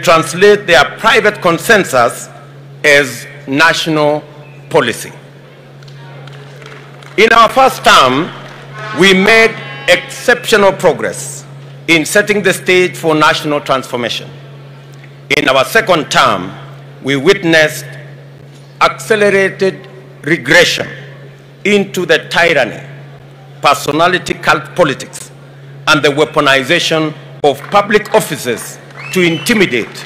translate their private consensus as national policy. In our first term, we made exceptional progress in setting the stage for national transformation. In our second term, we witnessed accelerated regression into the tyranny, personality cult politics, and the weaponization of public offices to intimidate,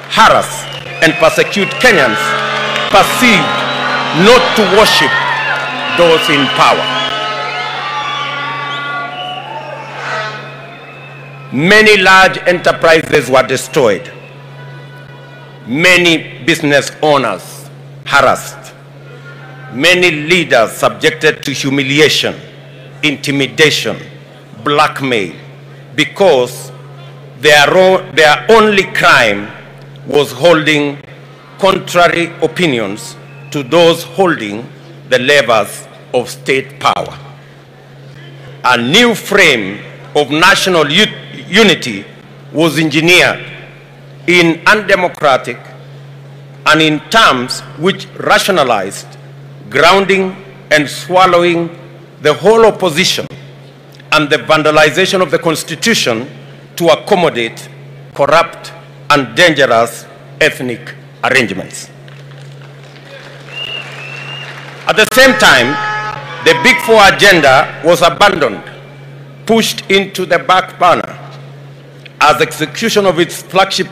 harass, and persecute Kenyans perceived not to worship those in power. Many large enterprises were destroyed. Many business owners harassed. Many leaders subjected to humiliation, intimidation, blackmail, because their only crime was holding contrary opinions to those holding the levers of state power. A new frame of national unity was engineered in undemocratic and in terms which rationalized grounding and swallowing the whole opposition and the vandalization of the Constitution to accommodate corrupt and dangerous ethnic arrangements. At the same time, the Big Four agenda was abandoned, pushed into the back burner, as execution of its flagship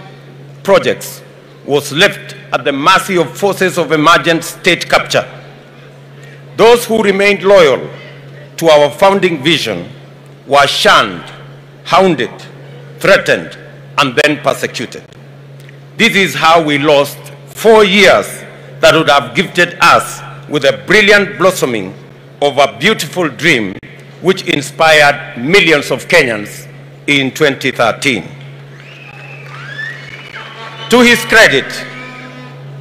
projects was left at the mercy of forces of emergent state capture. Those who remained loyal to our founding vision were shunned, hounded, threatened, and then persecuted. This is how we lost 4 years that would have gifted us with a brilliant blossoming of a beautiful dream which inspired millions of Kenyans in 2013. To his credit,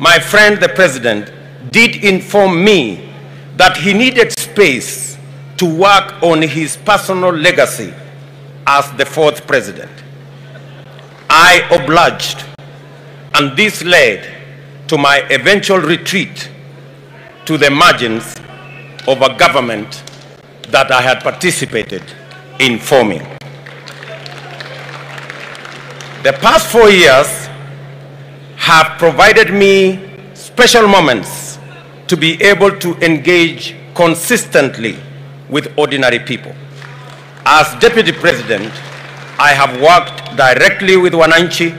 my friend the President did inform me that he needed space to work on his personal legacy as the fourth president. I obliged, and this led to my eventual retreat to the margins of a government that I had participated in forming. The past 4 years have provided me special moments to be able to engage consistently with ordinary people. As Deputy President, I have worked directly with Wananchi,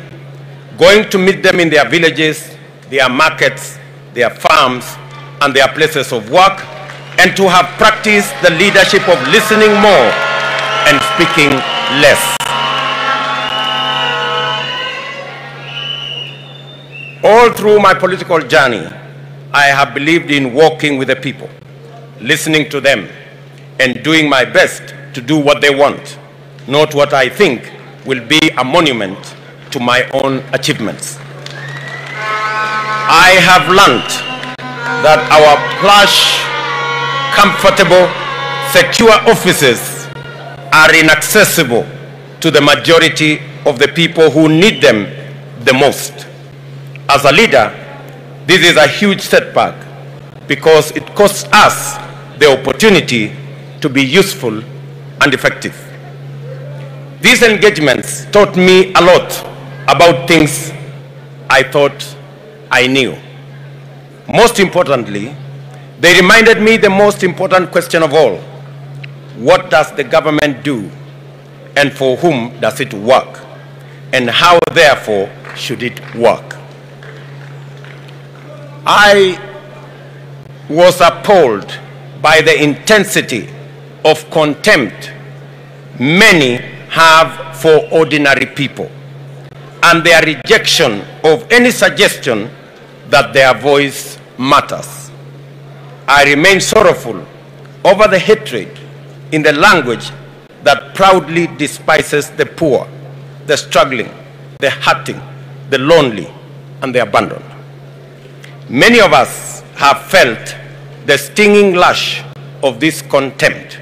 going to meet them in their villages, their markets, their farms, and their places of work, and to have practiced the leadership of listening more and speaking less. All through my political journey, I have believed in walking with the people, listening to them, and doing my best to do what they want, not what I think will be a monument to my own achievements. I have learned that our plush, comfortable, secure offices are inaccessible to the majority of the people who need them the most. As a leader, this is a huge setback because it costs us the opportunity to be useful and effective. These engagements taught me a lot about things I thought I knew. Most importantly, they reminded me the most important question of all: what does the government do, and for whom does it work, and how, therefore, should it work? I was appalled by the intensity of contempt many have for ordinary people and their rejection of any suggestion that their voice matters. I remain sorrowful over the hatred in the language that proudly despises the poor, the struggling, the hurting, the lonely, and the abandoned. Many of us have felt the stinging lash of this contempt,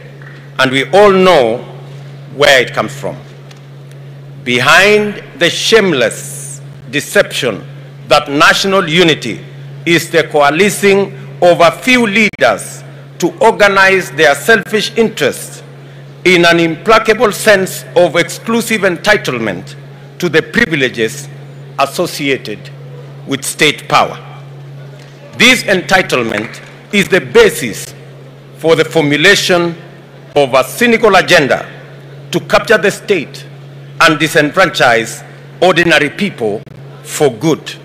and we all know where it comes from. Behind the shameless deception that national unity is the coalescing of a few leaders to organize their selfish interests in an implacable sense of exclusive entitlement to the privileges associated with state power. This entitlement is the basis for the formulation of a cynical agenda to capture the state and disenfranchise ordinary people for good.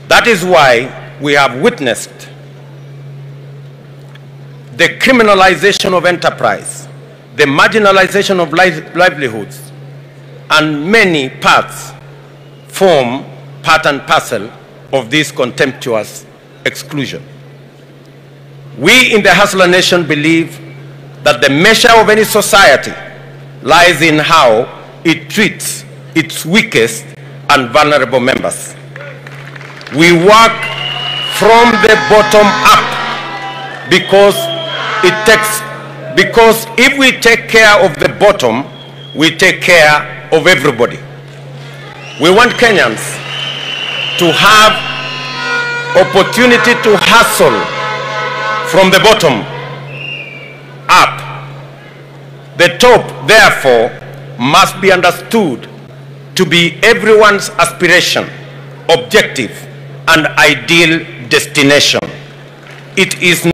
That is why we have witnessed the criminalization of enterprise, the marginalization of livelihoods, and many parts form part and parcel of this contemptuous exclusion. We in the Hustler Nation believe that the measure of any society lies in how it treats its weakest and vulnerable members. We work from the bottom up because if we take care of the bottom, we take care of everybody. We want Kenyans to have opportunity to hustle from the bottom up. The top, therefore, must be understood to be everyone's aspiration, objective, and ideal destination. It is